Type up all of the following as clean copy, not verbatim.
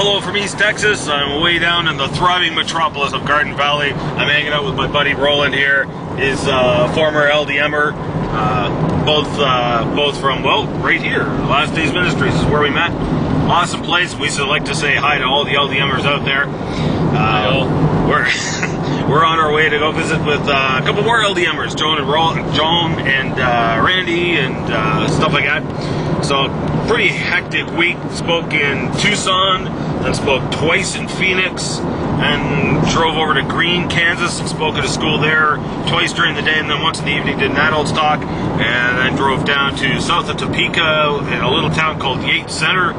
Well, hello from East Texas. I'm way down in the thriving metropolis of Garden Valley. I'm hanging out with my buddy Roland here. He's former LDMer, both from, well, right here. Last Days Ministries is where we met. Awesome place. We still like to say hi to all the LDMers out there. We're on our way to go visit with a couple more LDMers, Joan and Randy and stuff like that. So, pretty hectic week. Spoke in Tucson, then spoke twice in Phoenix, and drove over to Greene, Kansas, and spoke at a school there twice during the day, and then once in the evening did an adults talk, and then drove down to south of Topeka in a little town called Yates Center.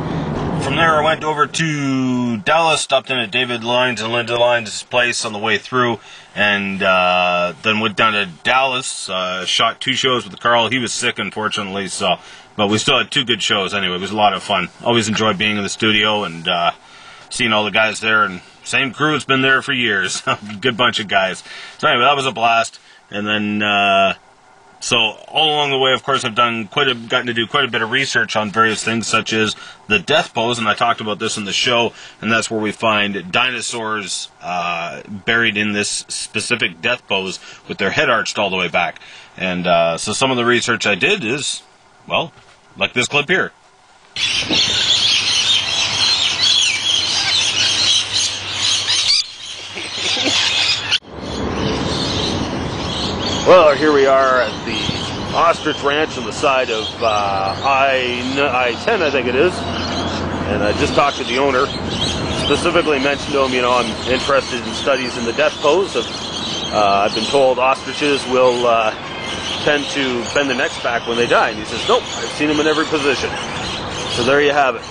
From there I went over to Dallas, stopped in at David Lyons and Linda Lyons' place on the way through, and then went down to Dallas, shot 2 shows with Carl. He was sick, unfortunately, but we still had 2 good shows anyway. It was a lot of fun. Always enjoyed being in the studio and seeing all the guys there, and same crew has been there for years. Good bunch of guys. So anyway, that was a blast. And then so all along the way, of course, I've gotten to do quite a bit of research on various things, such as the death pose, and I talked about this in the show, and that's where we find dinosaurs buried in this specific death pose with their head arched all the way back. And so some of the research I did is, well, like this clip here. Well, here we are at the Ostrich Ranch on the side of I-10, I think it is. And I just talked to the owner. Specifically mentioned to him, you know, I'm interested in studies in the death pose. I've been told ostriches will tend to bend their necks back when they die. And he says, nope, I've seen them in every position. So there you have it.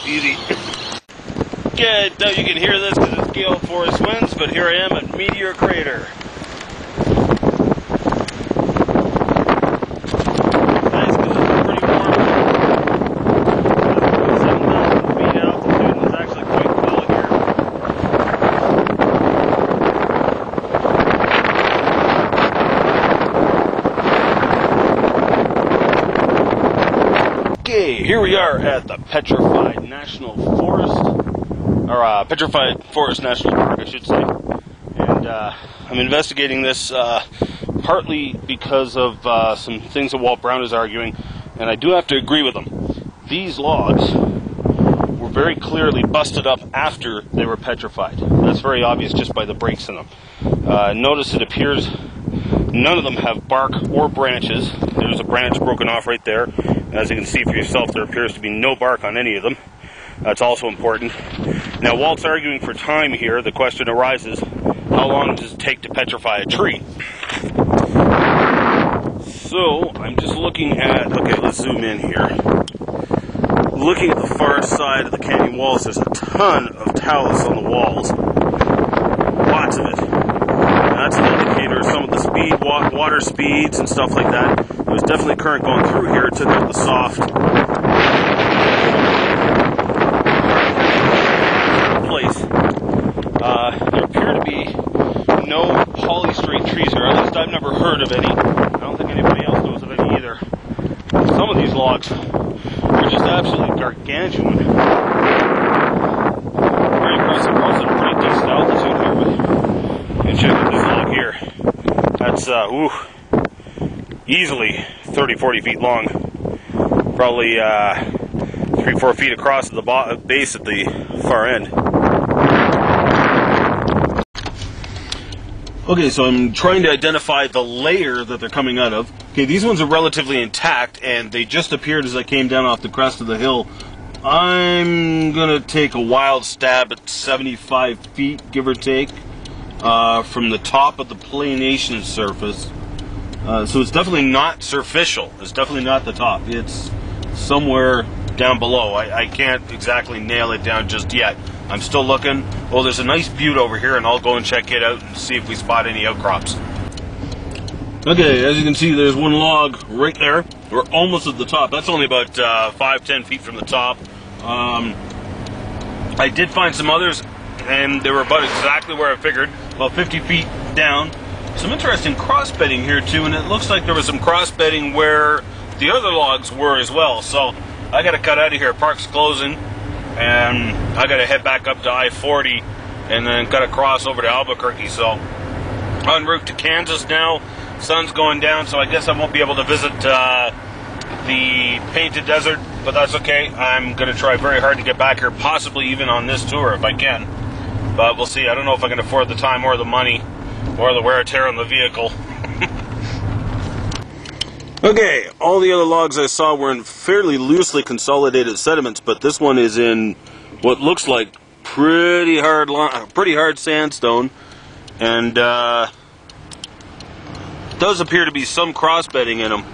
Easy. Yeah, you can hear this because it's gale force winds, but here I am at Meteor Crater. Nice because it's pretty warm. 7,000 feet altitude, and it's actually quite cool here. Okay, here we are at the Petrified National Forest. Or Petrified Forest National Park, I should say. And I'm investigating this partly because of some things that Walt Brown is arguing, and I do have to agree with him. These logs were very clearly busted up after they were petrified. That's very obvious just by the breaks in them. Notice it appears none of them have bark or branches. There's a branch broken off right there. As you can see for yourself, there appears to be no bark on any of them. That's also important. Now, Walt's arguing for time here. The question arises, how long does it take to petrify a tree? So, I'm just looking at, okay, let's zoom in here. Looking at the far side of the canyon walls, there's a ton of talus on the walls. Lots of it. And that's an indicator of some of the speed, water speeds and stuff like that. There was definitely current going through here. It took out the soft place. There appear to be no polystrate trees here. At least I've never heard of any. I don't think anybody else knows of any either. Some of these logs are just absolutely gargantuan. Very impressive. We're also at a pretty decent altitude here. But you check out this log here. That's easily 30-40 feet long. Probably 3-4 feet across at the base at the far end. Okay, so I'm trying to identify the layer that they're coming out of. Okay, these ones are relatively intact, and they just appeared as I came down off the crest of the hill. I'm gonna take a wild stab at 75 feet, give or take, from the top of the planation surface. So it's definitely not superficial. It's definitely not the top. It's somewhere down below. I can't exactly nail it down just yet. I'm still looking. Well, there's a nice butte over here, and I'll go and check it out and see if we spot any outcrops. Okay, as you can see, there's one log right there. We're almost at the top. That's only about 5-10 feet from the top. I did find some others, and they were about exactly where I figured, about 50 feet down. Some interesting cross bedding here too, and it looks like there was some cross bedding where the other logs were as well. So I got to cut out of here. Park's closing, and I got to head back up to I-40 and then cut across over to Albuquerque. So en route to Kansas now. Sun's going down, so I guess I won't be able to visit the Painted Desert, but that's okay. I'm going to try very hard to get back here, possibly even on this tour if I can. But we'll see. I don't know if I can afford the time or the money or the wear and tear on the vehicle. Okay, all the other logs I saw were in fairly loosely consolidated sediments, but this one is in what looks like pretty hard sandstone, and does appear to be some cross bedding in them.